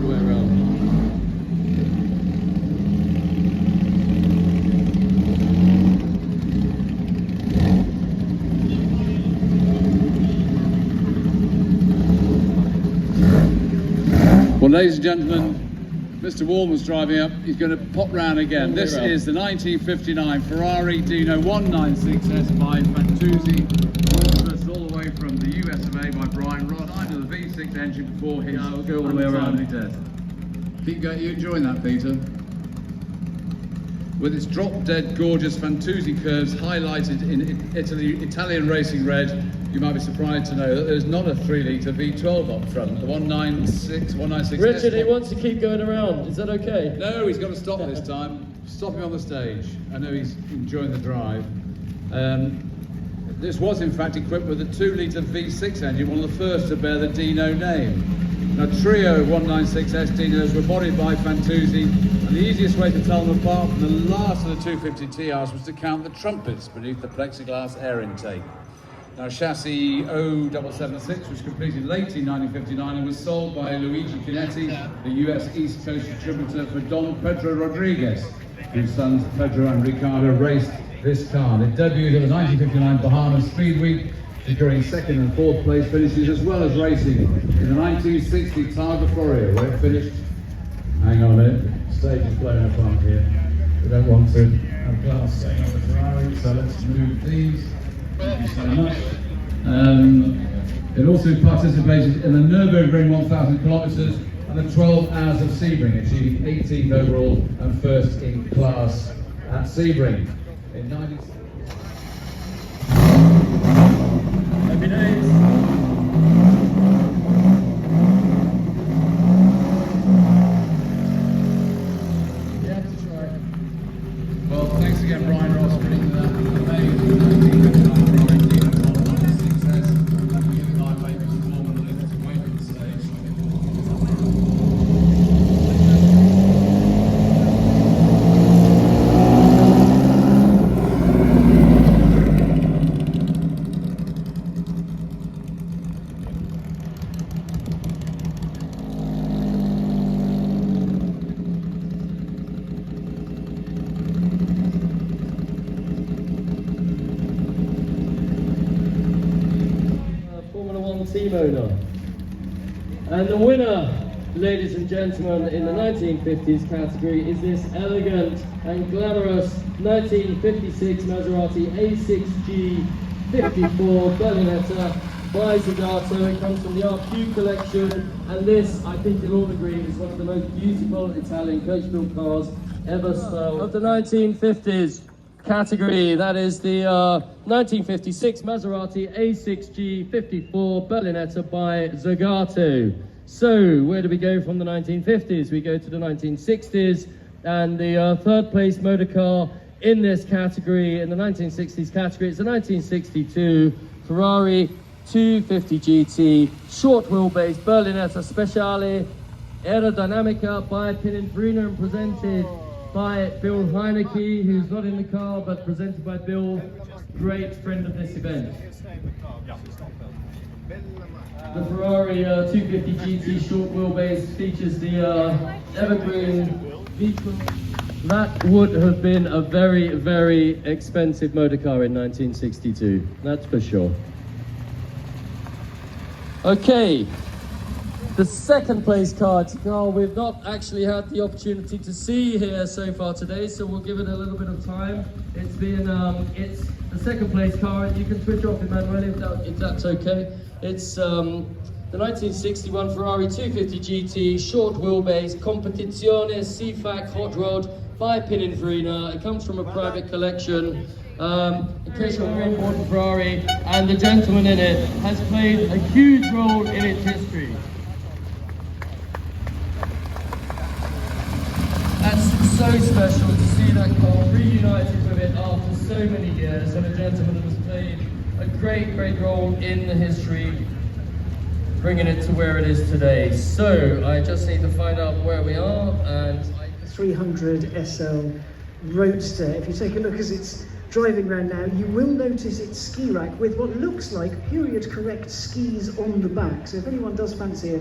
way around. Well, ladies and gentlemen, Mr. Wallman's driving up. He's going to pop round again. This is the 1959 Ferrari Dino 196S by Fantuzzi, all the way from the US of A by Brian Ross, under the V6 engine before his go all the way around death. Keep going. You enjoying that, Peter? With its drop-dead gorgeous Fantuzzi curves highlighted in Italian racing red, you might be surprised to know that there's not a 3-litre V12 up front. The 196. Richard, he wants to keep going around. Is that okay? No, he's got to stop this time. Stop him on the stage. I know he's enjoying the drive. This was in fact equipped with a 2-litre V6 engine, one of the first to bear the Dino name. Now, trio 196S Dinos were bodied by Fantuzzi, and the easiest way to tell them apart from the last of the 250 TRs was to count the trumpets beneath the plexiglass air intake. Now, chassis 0776 was completed late in 1959 and was sold by Luigi Chinetti, the US East Coast distributor, for Don Pedro Rodriguez, whose sons Pedro and Ricardo raced this car. It debuted at the 1959 Bahamas Speed Week, securing 2nd and 4th place finishes, as well as racing in the 1960 Targa Florio, where it finished. Hang on a minute, the stage is blown apart here. We don't want to have glass staying on the Ferrari, so let's move these. Thank you so much. It also participated in the Nürburgring 1,000 kilometres and the 12 hours of Sebring, achieving 18th overall and 1st in class at Sebring. In 90... Happy days. Yeah, that's right. Well, thanks again, Brian Ross, for bringing that amazing 1959 success. And we give live baby to Norman and Liz to wait on the stage. Team owner. And the winner, ladies and gentlemen, in the 1950s category is this elegant and glamorous 1956 Maserati A6G 54 Berlinetta by Zagato. It comes from the RQ collection, and this, I think you'll all agree, is one of the most beautiful Italian coach-built cars ever styled. Of the 1950s category, that is the 1956 Maserati A6G 54 Berlinetta by Zagato. So, where do we go from the 1950s? We go to the 1960s, and the third place motor car in this category, in the 1960s category, it's the 1962 Ferrari 250 GT short wheelbase Berlinetta Speciale Aerodynamica by Pininfarina and presented by Bill Heineke, who's not in the car, but presented by Bill, great friend of this event. The Ferrari 250 GT short wheelbase features the evergreen vehicle. That would have been a very, very expensive motor car in 1962, that's for sure. Okay. The second place car, it's a car we've not actually had the opportunity to see here so far today, so we'll give it a little bit of time. It's it's the second place car. You can switch off Emanuele if that's okay. It's the 1961 Ferrari 250 GT short wheelbase Competizione CFAC hot rod by Pininfarina. It comes from a private collection. In case you're very important Ferrari, and the gentleman in it has played a huge role in its history. That's so special to see that car reunited with it after so many years, and a gentleman that has played a great, great role in the history, bringing it to where it is today. So I just need to find out where we are, and 300 SL Roadster. If you take a look as it's driving around now, you will notice its ski rack with what looks like period correct skis on the back. So if anyone does fancy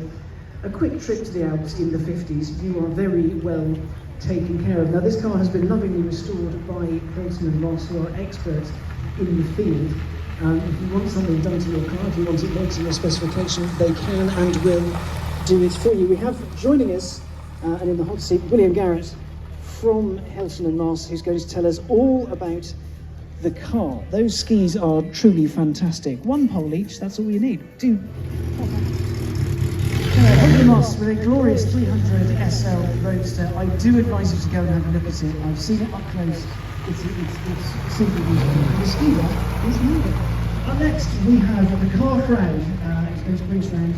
a quick trip to the Alps in the 50s, you are very well taken care of. Now, this car has been lovingly restored by Hampton and Moss, who are experts in the field. If you want something done to your car, if you want it made to your specification, they can and will do it for you. We have joining us, and in the hot seat, William Garrett from Hampton and Moss, who's going to tell us all about the car. Those skis are truly fantastic. One pole each, that's all you need. Hampton and Moss with a glorious 300 SL Roadster. I do advise you to go and have a look at it. I've seen it up close. It's simply beautiful. The ski rack is moving. Up next, we have the car crowd. It's going to bring us round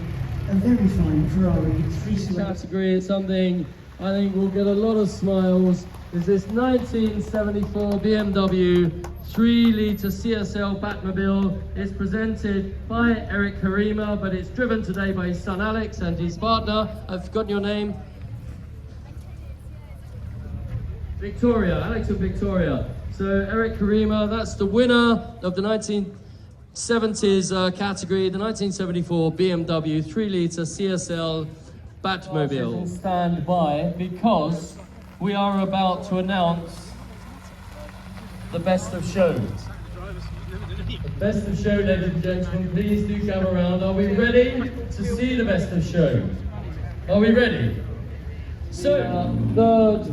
a very fine Ferrari 328. Category is something I think will get a lot of smiles. Is this 1974 BMW 3-litre CSL Batmobile. It's presented by Eric Harima, but it's driven today by his son Alex and his partner. I've forgotten your name. Victoria, Alex of Victoria. So Eric Harima, that's the winner of the 1970s category, the 1974 BMW 3-litre CSL Batmobile. Stand by because we are about to announce the best of show. The best of show, ladies and gentlemen, please do come around. Are we ready to see the best of show? Are we ready? So, third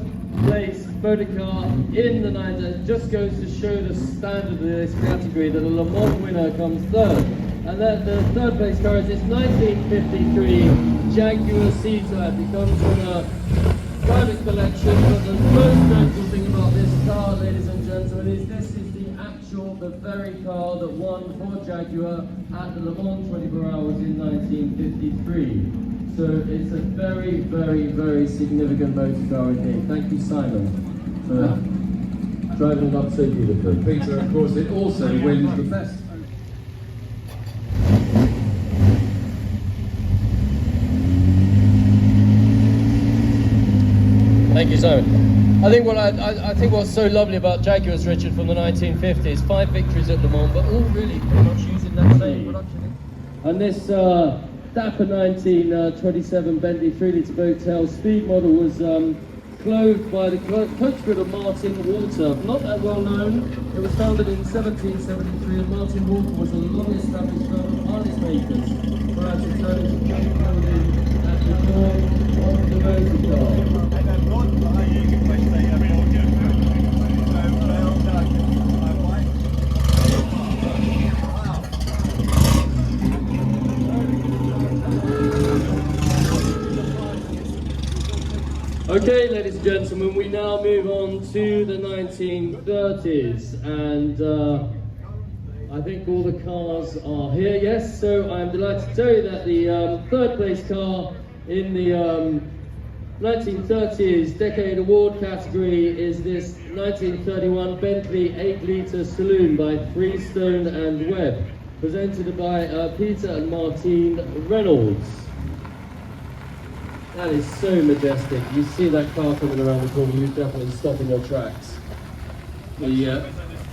place motor car in the night. It just goes to show the standard of this category that a Le Mans winner comes third. And then the third place car is this 1953 Jaguar C-Type. It comes from a private collection, but the most notable thing about this car, ladies and gentlemen, is this is the very car that won for Jaguar at the Le Mans 24 Hours in 1953. So it's a very, very, very significant motor car indeed. Thank you, Simon, for driving it up so beautifully. Peter, of course, it also wins the best. Thank you, Simon. I think what's so lovely about Jaguars, Richard, from the 1950s, 5 victories at Le Mans, but all really pretty much using that same production. And this dapper 1927 Bentley 3-litre Boattail speed model was clothed by the coach grid of Martin Walter. Not that well known. It was founded in 1773, and Martin Walter was the longest established firm of harness makers prior to turning to paint building at the core of the motor car. Okay, ladies and gentlemen, we now move on to the 1930s, and I think all the cars are here, yes, so I'm delighted to tell you that the third place car in the 1930s Decade Award category is this 1931 Bentley 8-litre Saloon by Freestone and Webb, presented by Peter and Martine Reynolds. That is so majestic. You see that car coming around the corner, you definitely stop in your tracks. The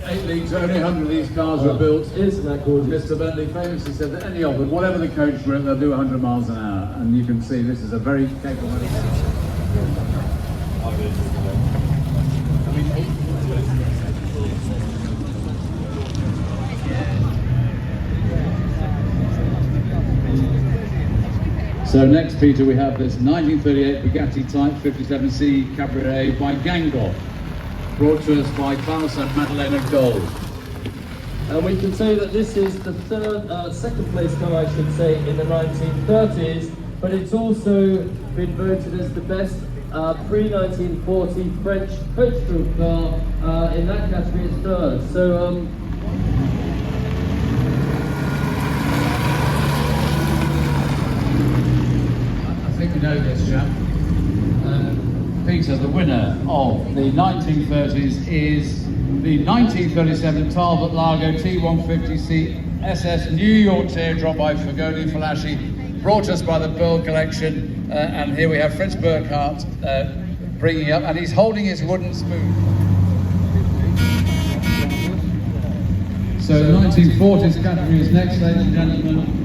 8 litres, only 100 of these cars were built. Isn't that gorgeous? Mr. Bentley famously said that any of them, whatever the coach group, they'll do 100 miles an hour. And you can see this is a very capable. So next, Peter, we have this 1938 Bugatti Type 57C Cabriolet by Gangot, brought to us by Klaus and Madeleine Gold. And we can say that this is the second place car, I should say, in the 1930s, but it's also been voted as the best pre-1940 French coach group car. In that category, it's third. So, I think we know this, chap. Peter, the winner of the 1930s is the 1937 Talbot Lago T150C SS New York Teardrop by Fagoni Falaschi, brought us by the Pearl Collection, and here we have Fritz Burkhardt bringing up, and he's holding his wooden spoon. So the 1940s category is next, ladies and gentlemen.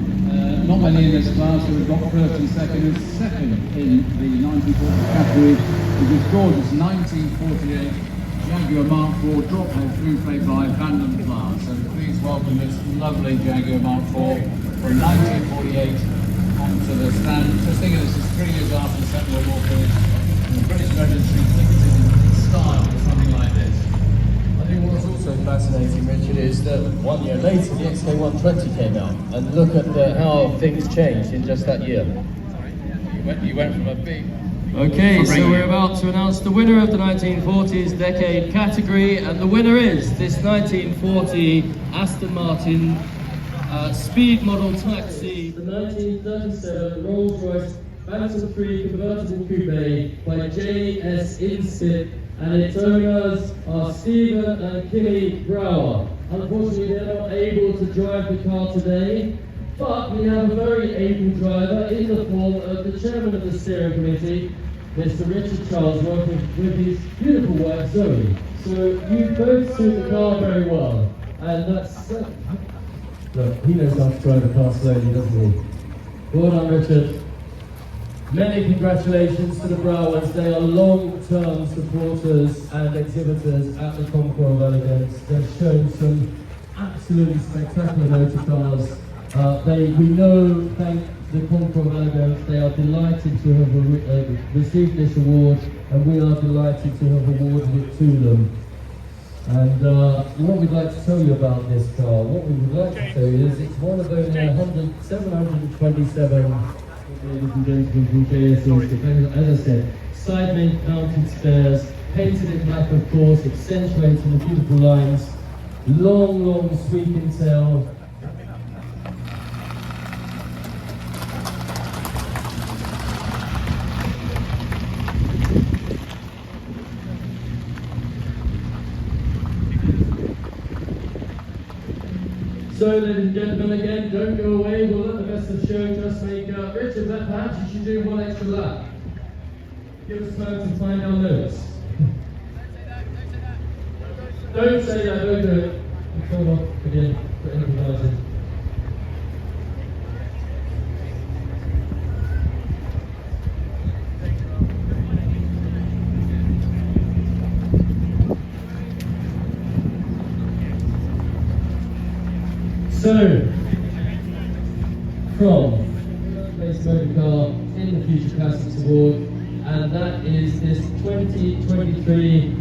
not many in this class, so we've got first and second, and second in the 1940 category is this gorgeous 1948 Jaguar Mark IV drop head through plate by Hampton class. So please welcome this lovely Jaguar Mark IV from 1948 onto the stand. Just think of this, is 3 years after the Second World War finished, and the British Registry ticketed in style or something like this. I think what's also fascinating, Richard, is that 1 year later the XK120 came out, and look at how things changed in just that year. You went from a big... Okay, so we're about to announce the winner of the 1940s decade category, and the winner is this 1940 Aston Martin speed model taxi, the 1937 Rolls-Royce Phantom 3 convertible coupe by J.S. Instip, and its owners are Stephen and Kimmy Brower. Unfortunately, they're not able to drive the car today, but we have a very able driver in the form of the chairman of the steering committee, Mr. Richard Charles, working with his beautiful wife Zoe. So you both suit the car very well, and that's look, he knows how to drive the car slowly, doesn't he? Well done, Richard. Many congratulations to the Browers. They are long-term supporters and exhibitors at the Concours of Elegance. They've shown some absolutely spectacular motor cars. We know, thank the Concours of Elegance, they are delighted to have received this award, and we are delighted to have awarded it to them. And what we'd like to tell you about this car, what we would like to tell you is it's one of only 727, ladies and gentlemen, from JS. As I said, side mounted spares, painted in black of course, accentuating the beautiful lines, long sweeping tail. So, ladies and gentlemen, again, don't go away. We'll let the best of the show just make up. Richard, perhaps you should do one extra lap. Give us time to find our notes. Don't say that, don't do it. Come on, again, put anything else in. So, from Base Motor Car in the Future Classics Award, and that is this 2023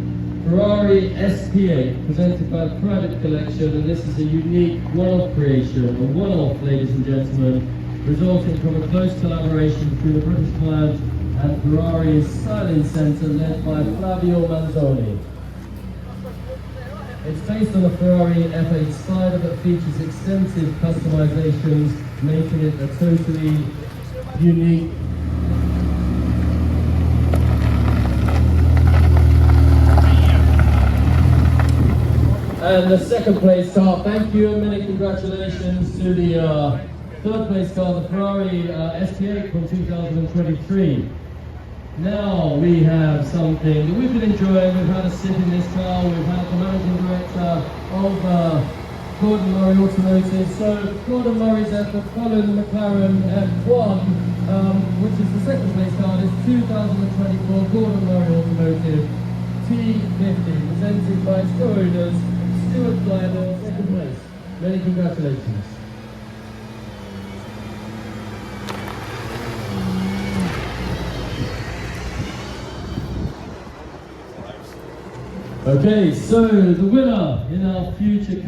Ferrari SP8 presented by the Private Collection, and this is a unique one-off creation, a one-off, ladies and gentlemen, resulting from a close collaboration between the British client and Ferrari's styling centre led by Flavio Manzoni. It's based on a Ferrari F8 Spider that features extensive customizations, making it a totally unique and the second place car. Thank you and many congratulations to the third place car, the Ferrari SP8 from 2023. Now we have something that we've been enjoying. We've had a sip in this car. We've had the managing director of Gordon Murray Automotive. So Gordon Murray's effort following the McLaren F1, which is the second place car, is 2024 Gordon Murray Automotive T50, presented by its co-owners Stuart Blythe, second place. Many congratulations. Okay, so the winner in our Future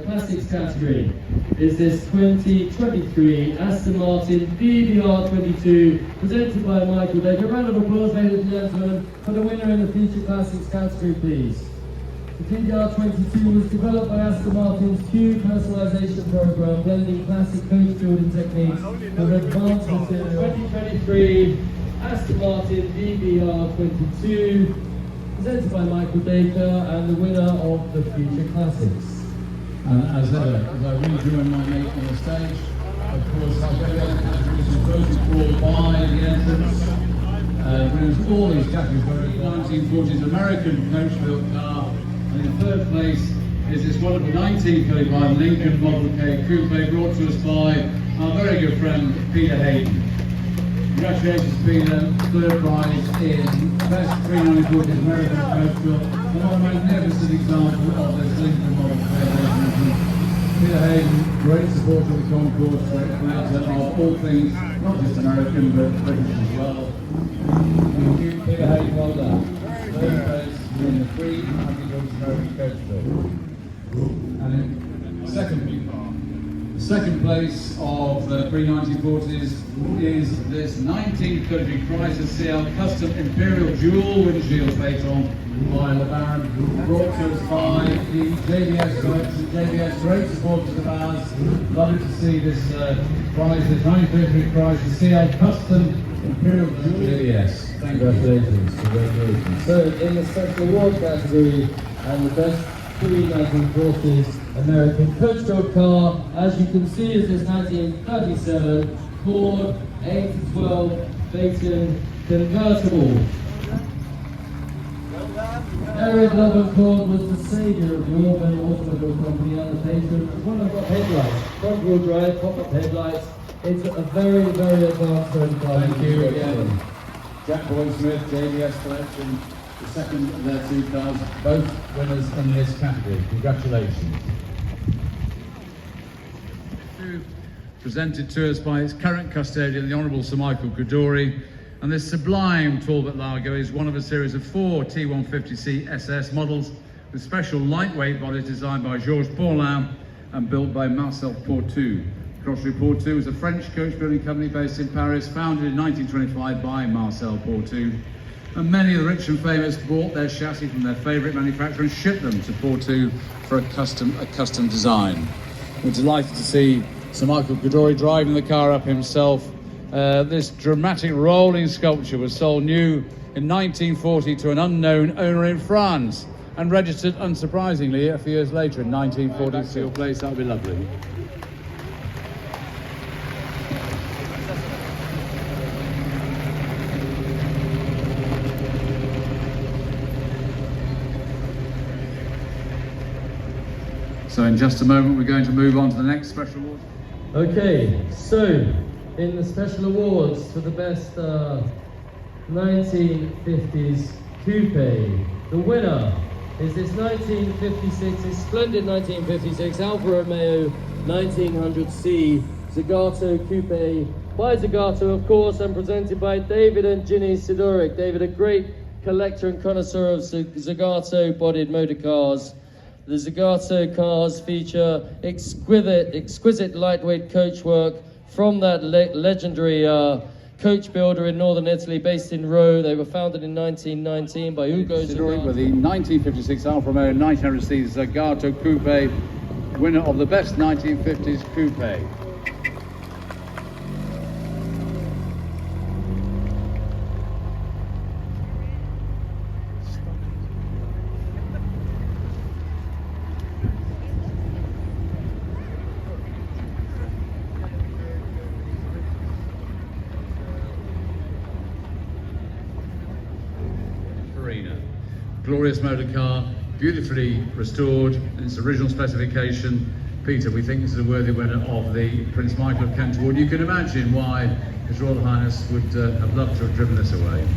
Classics category is this 2023 Aston Martin BBR22, presented by Michael Baker. A round of applause, ladies and gentlemen, for the winner in the Future Classics category, please. The BBR22 was developed by Aston Martin's Q personalization program, blending classic coach building techniques with advanced materials. 2023 Aston Martin BBR22. Presented by Michael Baker and the winner of the Future Classics. As ever, as I rejoin my mate on the stage, of course, our very own categories is voted for by the entrance. Winners all these categories were 1940s American coach-built car, and in third place is this wonderful 1935 Lincoln Model K Coupe brought to us by our very good friend Peter Hayden. Congratulations, Peter. Third prize in Best 394 American Coastal. What a magnificent example of this Lincoln model presentation. Peter Hayden, great supporter of the Concours, great promoter of all things, not just American, but British as well. Thank you, Peter Hayden, well done. Third place in the 394 American Coastal. And in second place of the pre-1940s is this 1930 Chrysler CL Custom Imperial Dual Windshield Phaeton by LeBaron, brought to us by the JBS collection. JBS, great supporters of ours. Lovely to see this prize, this 1930 Chrysler CL Custom Imperial Dual JBS. Thank you. Congratulations. So, in the special award category, and the best pre-1940s American coach-built car, as you can see, is this 1937 Ford 812 Phaeton convertible. Eric Levenford was the saviour of the Auburn Automobile Company and the patron of one of our headlights, front-wheel drive, pop-up headlights. It's a very, very advanced road car. Thank you again. Jack Boyd-Smith, JBS Collection, the second of their two cars, both winners in this category. Congratulations. Presented to us by its current custodian, the Honourable Sir Michael Goudori, and this sublime Talbot Lago is one of a series of 4 T150C SS models with special lightweight bodies designed by Georges Paulin and built by Marcel Portu. Crossery Portu is a French coach building company based in Paris, founded in 1925 by Marcel Portu. And many of the rich and famous bought their chassis from their favourite manufacturer and shipped them to Portu for a custom design. We're delighted to see Sir Michael Goudori driving the car up himself. This dramatic rolling sculpture was sold new in 1940 to an unknown owner in France and registered, unsurprisingly, a few years later in 1946. Your place, that would be lovely. So in just a moment, we're going to move on to the next special award. Okay, so in the special awards for the best 1950s coupe, the winner is this 1956, this splendid 1956 Alfa Romeo 1900C Zagato Coupe by Zagato, of course, and presented by David and Ginny Sidoric. David, a great collector and connoisseur of Zagato-bodied motor cars. The Zagato cars feature exquisite lightweight coachwork from that legendary coach builder in northern Italy, based in Rome. They were founded in 1919 by Ugo Zagato. With the 1956 Alfa Romeo 900C Zagato Coupe, winner of the best 1950s coupe. Glorious motor car, beautifully restored in its original specification. Peter, we think this is a worthy winner of the Prince Michael of Kent Award. You can imagine why His Royal Highness would have loved to have driven this away.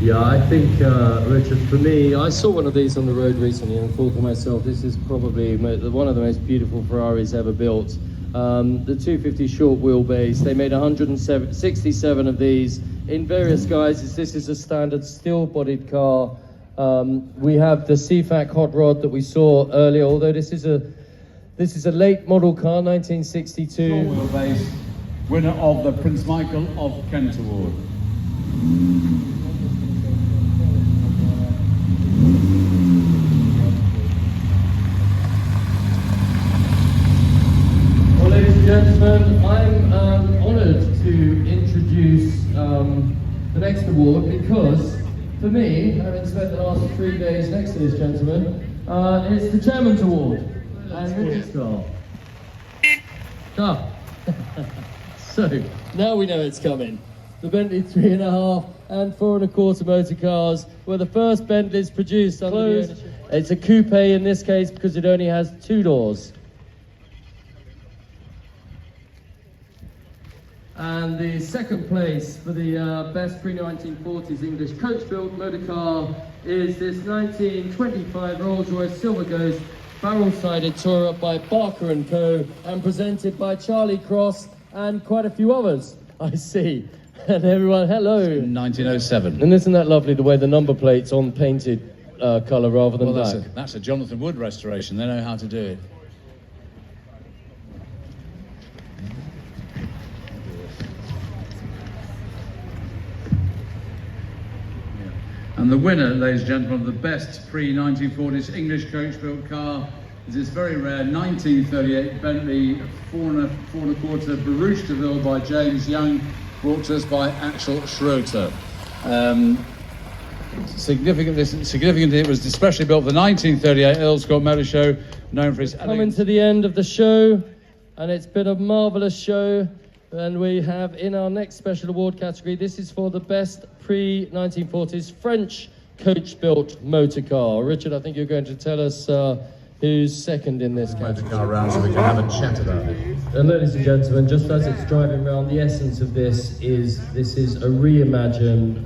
Yeah, I think, Richard, for me, I saw one of these on the road recently and thought to myself, this is probably one of the most beautiful Ferraris ever built. The 250 short wheelbase, they made 167 of these in various guises. This is a standard steel-bodied car. We have the CFAC hot rod that we saw earlier, although this is a late model car, 1962. Short wheelbase, winner of the Prince Michael of Kent Award. Well, ladies and gentlemen, I'm honoured to introduce the next award because, for me, having spent the last 3 days next to this gentleman, it's the Chairman's Award. And Richard's car. So, now we know it's coming. The Bentley 3.5 and 4.25 motor cars were the first Bentleys produced under the ownership. It's a coupe in this case because it only has 2 doors. And the second place for the best pre-1940s English coach-built motor car is this 1925 Rolls-Royce Silver Ghost barrel-sided tourer by Barker & Co. and presented by Charlie Cross and quite a few others, I see. And everyone, hello. 1907. And isn't that lovely, the way the number plate's on painted colour rather than black? That's a Jonathan Wood restoration. They know how to do it. And the winner, ladies and gentlemen, of the best pre-1940s English coach-built car is this very rare 1938 Bentley 4.25 Barouche de Ville by James Young, brought to us by Axel Schroeter. Significant, it was especially built for the 1938 Earls Court Motor Show, known for its coming to the end of the show, and it's been a marvellous show. And we have in our next special award category, this is for the best pre-1940s French coach-built motor car. Richard, I think you're going to tell us who's second in this category. motor car round so we can have a chat about it. And ladies and gentlemen, just as it's driving around, the essence of this is a reimagined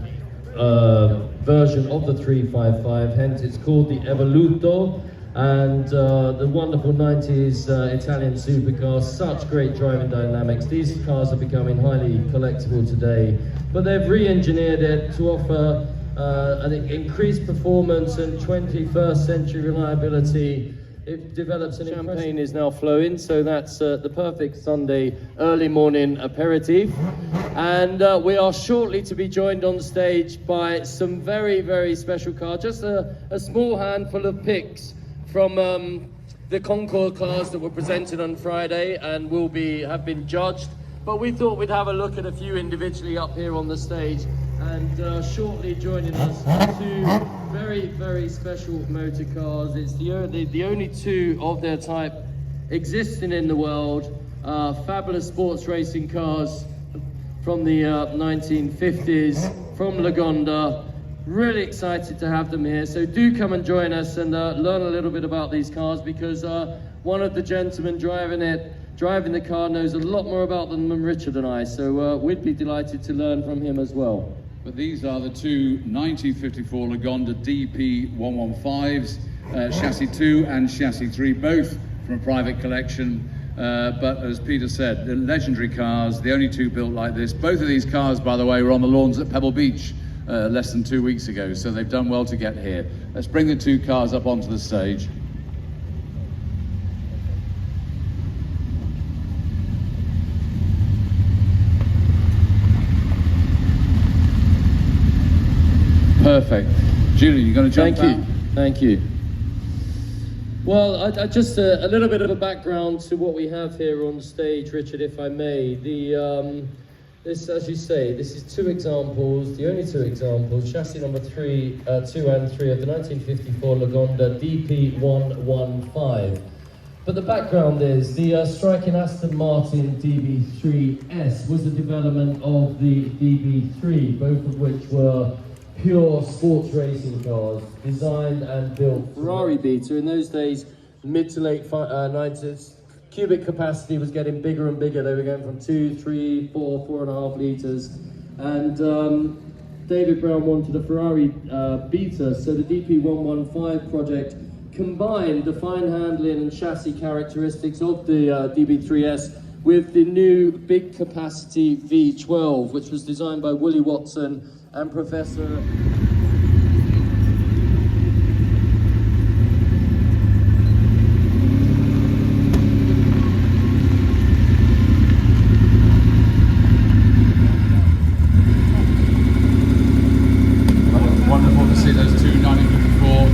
version of the 355, hence it's called the Evoluto. And the wonderful 90s Italian supercars, such great driving dynamics. These cars are becoming highly collectible today, but they've re-engineered it to offer an increased performance and 21st century reliability. It develops an champagne is now flowing, so that's the perfect Sunday early morning aperitif. And we are shortly to be joined on stage by some very, very special cars, just a small handful of picks from the Concours cars that were presented on Friday and have been judged. But we thought we'd have a look at a few individually up here on the stage. And shortly joining us, two very, very special motor cars. It's the only two of their type existing in the world. Fabulous sports racing cars from the 1950s, from Lagonda. Really excited to have them here, so do come and join us and learn a little bit about these cars, because one of the gentlemen driving the car knows a lot more about them than Richard and I, so we'd be delighted to learn from him as well. But these are the two 1954 Lagonda DP115s, chassis 2 and chassis 3, both from a private collection. But as Peter said, the legendary cars, the only two built like this. Both of these cars, by the way, were on the lawns at Pebble Beach less than 2 weeks ago, so they've done well to get here. Let's bring the two cars up onto the stage. Perfect. Julie, you're going to jump out? Thank you. Well, I just a little bit of a background to what we have here on stage, Richard, if I may. This, as you say, this is two examples, the only two examples, chassis number 2 and 3 of the 1954 Lagonda DP115. But the background is the striking Aston Martin DB3S was a development of the DB3, both of which were pure sports racing cars, designed and built Ferrari beta. In those days, mid to late 90s, cubic capacity was getting bigger and bigger. They were going from 2, 3, 4, 4.5 litres. And David Brown wanted a Ferrari beta, so the DP115 project combined the fine handling and chassis characteristics of the DB3S with the new big capacity V12, which was designed by Willie Watson and Professor Wonderful to see those two 1954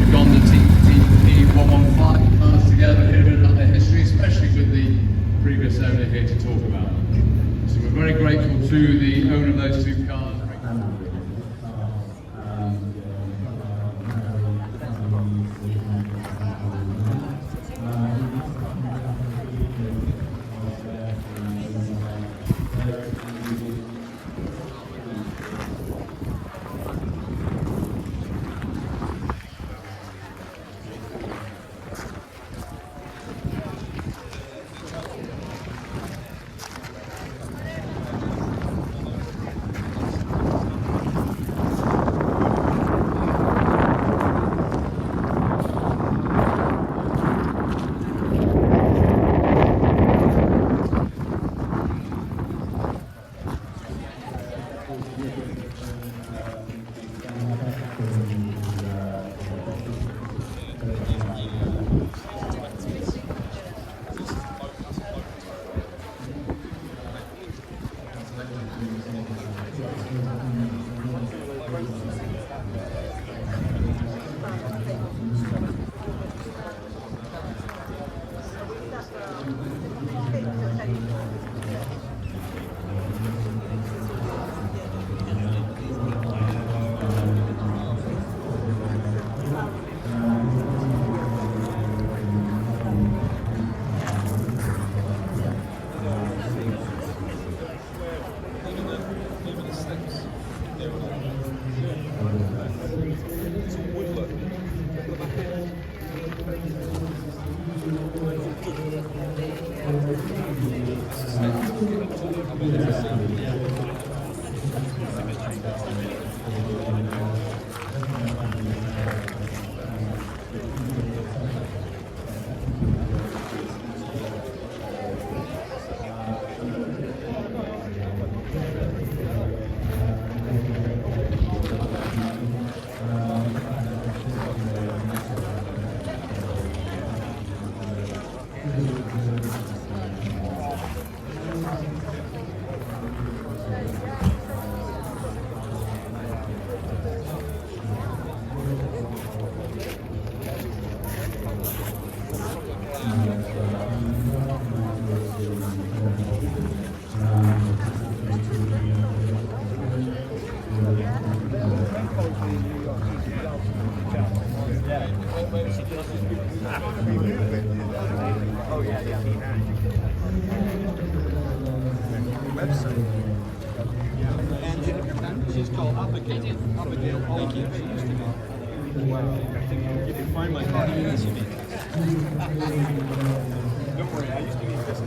Lagonda DP115 cars together here, a bit about their history, especially with the previous owner here to talk about them. So we're very grateful to the owner of those two cars. She's called Abigail. Abigail Polky. Wow. You can find my car. Don't worry, I used to eat this.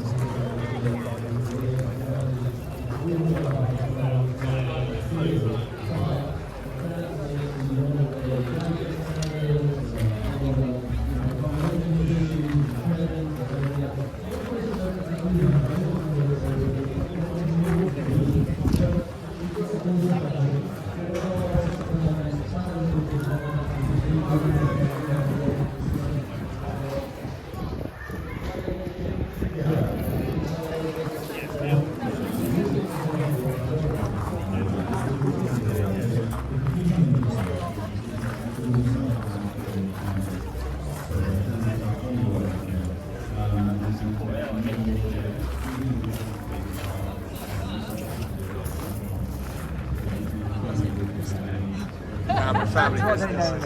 I'm a family business.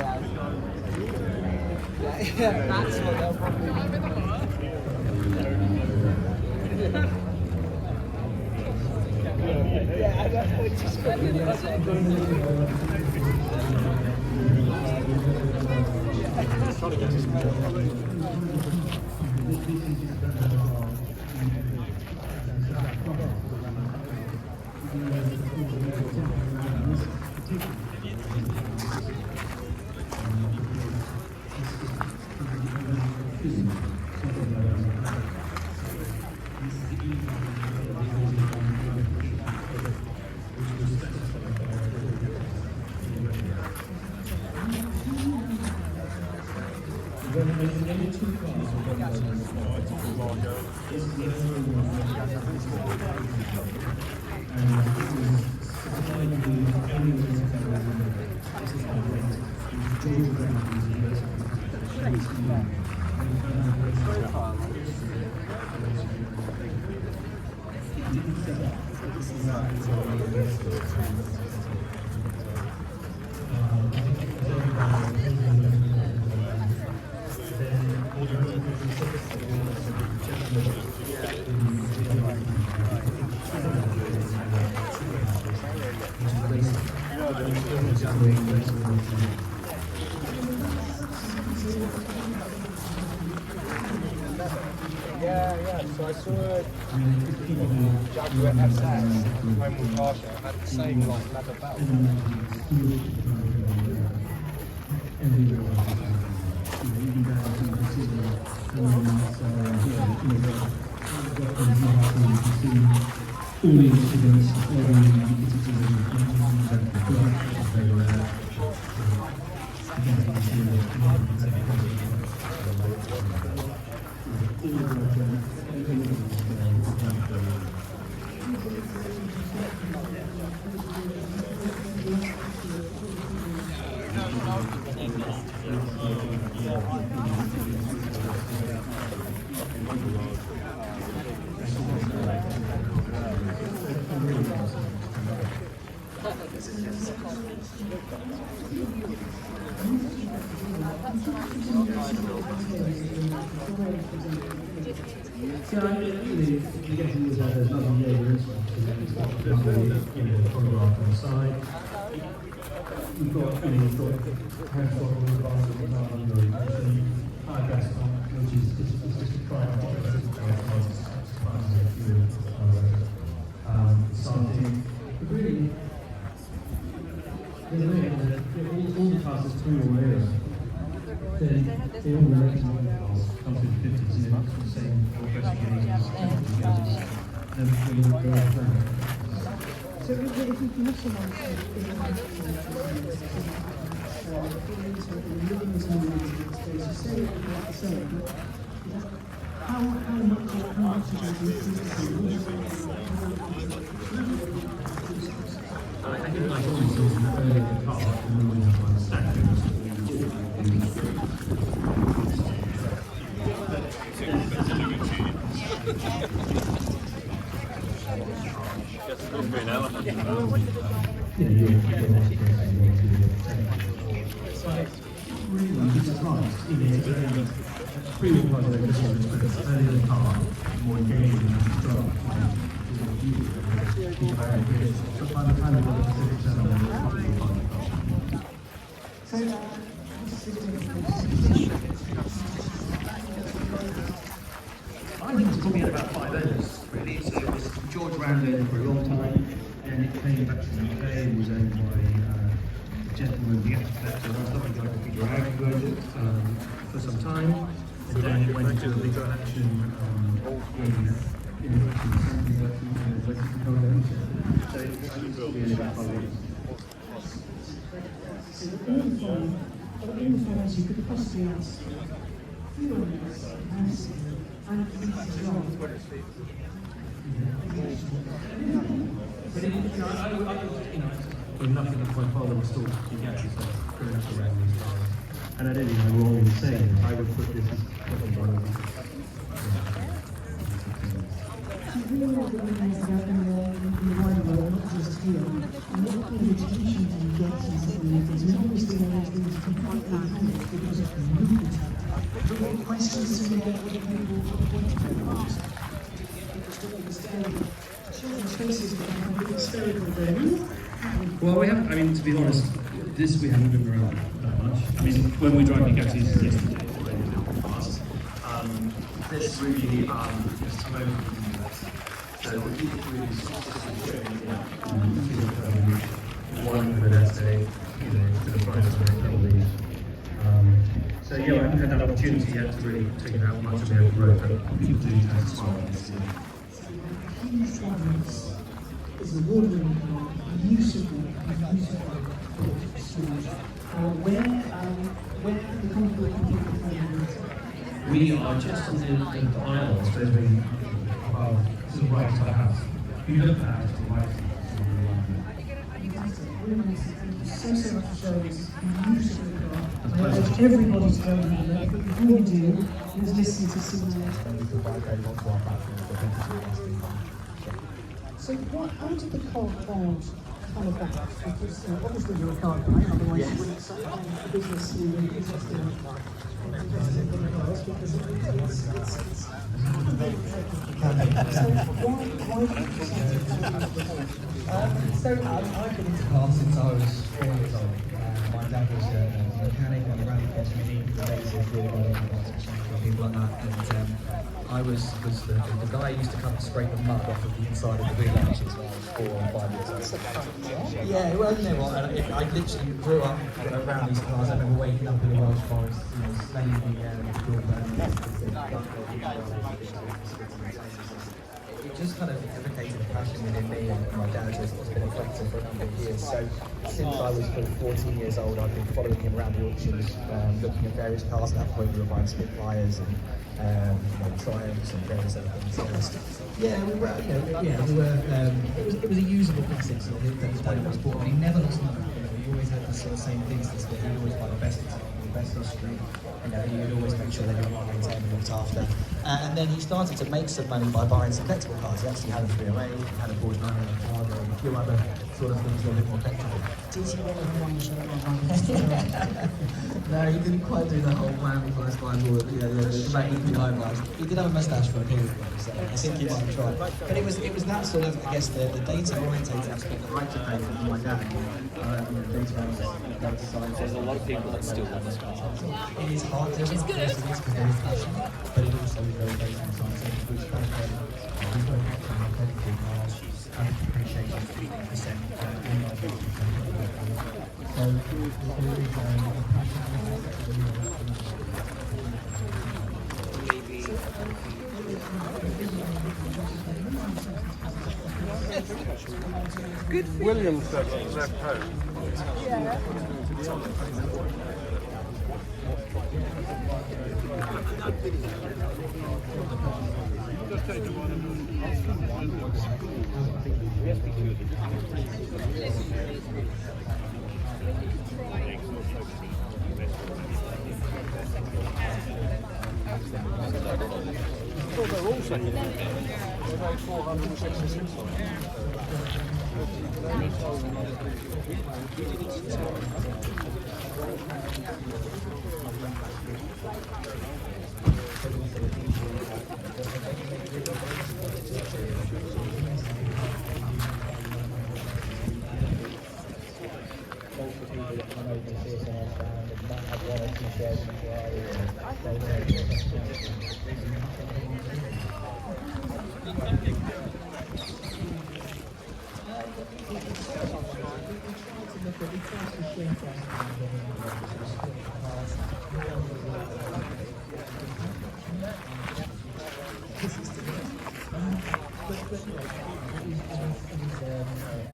Yeah, that's what they'll probably yeah, that's what just Yeah, so I saw a Jaguar FX, Homewood car show, had the same like leather belt. There's nothing there, there's photograph on the side. We've got transport on the bus, high gas pump, which is just a private starting. Really, all the cars is through all areas. They all relate to one cars, come through the 50s, the same investigations, So if you have someone how much is I think like always saw from earlier in the car, and then we have one stack. More engaging and strong. I think it's probably had about 5 owners, really. So it was George Randall for a long time, and it came back to the UK. It was owned by a gentleman, the architect, and I was lucky to Peter Howard, who owned it for some time. And then it went into a legal action you could possibly ask nothing that my father was still growing up around these cars. And I don't think I'm wrong in saying I would put this as probably one of them. Well, we haven't, I mean, to be honest, this we haven't driven around that much. I mean, when we drive Bugattis yesterday, this really is so one for the next day, to the price of the probably. So yeah, I haven't had that opportunity yet to really take it out much of the open road, but people do tend to smile when they see it. is a watering hole, beautiful. Where the Concours We are just on the aisle, I suppose we are to the right of the house. If you look at that, to the right. so much shows beautiful car. I urge everybody to go and have a look, but before you do, is listen to some So how did the car crowd come about? Because obviously you're a car guy, otherwise you wouldn't start the business you were interested in cars, because it's so why did you decide to come into the car? So I've been into cars since I was 4 years old. My dad was a mechanic on the rally course machine, people like that, and I was the guy who used to come and scrape the mud off of the inside of the wheel arches when I was 4 or 5 years old. Yeah, well, you know what, I literally grew up around these cars. I remember waking up in the Welsh Forest, slaying the it just kind of evocated a passion within me, and my dad has been a collector for a number of years. So since I was 14 years old, I've been following him around the auctions, looking at various cars. At that point, we were buying Spitfires and Triumphs and various other things. Yeah, we were. It was a usable classic. So that was when it was bought, but he never lost money. He always had this sort of same things. That he'd always buy the best history. You know, he would always make sure they were well maintained and looked after. And then he started to make some money by buying some collectible cars. He actually had a 308, he had a Porsche 911 Cargo, and a few other sort of things that were a bit more collectible. Did you ever want to show my No, he didn't quite do the whole whammy first line or the magnitude high rise. He did have a moustache for a period, so I think he might have tried. But it was that sort of, I guess, the data orientated aspect that I took over from my dad. Data analysis, data science. There's a lot of people that still want this car. It is hard. There's a lot of things because there is passion, but it also is very based on science, which kind of we've got to have technical cars, appreciation 50%. So there is a William said he left home. Well, they're all second. They made 466 on it.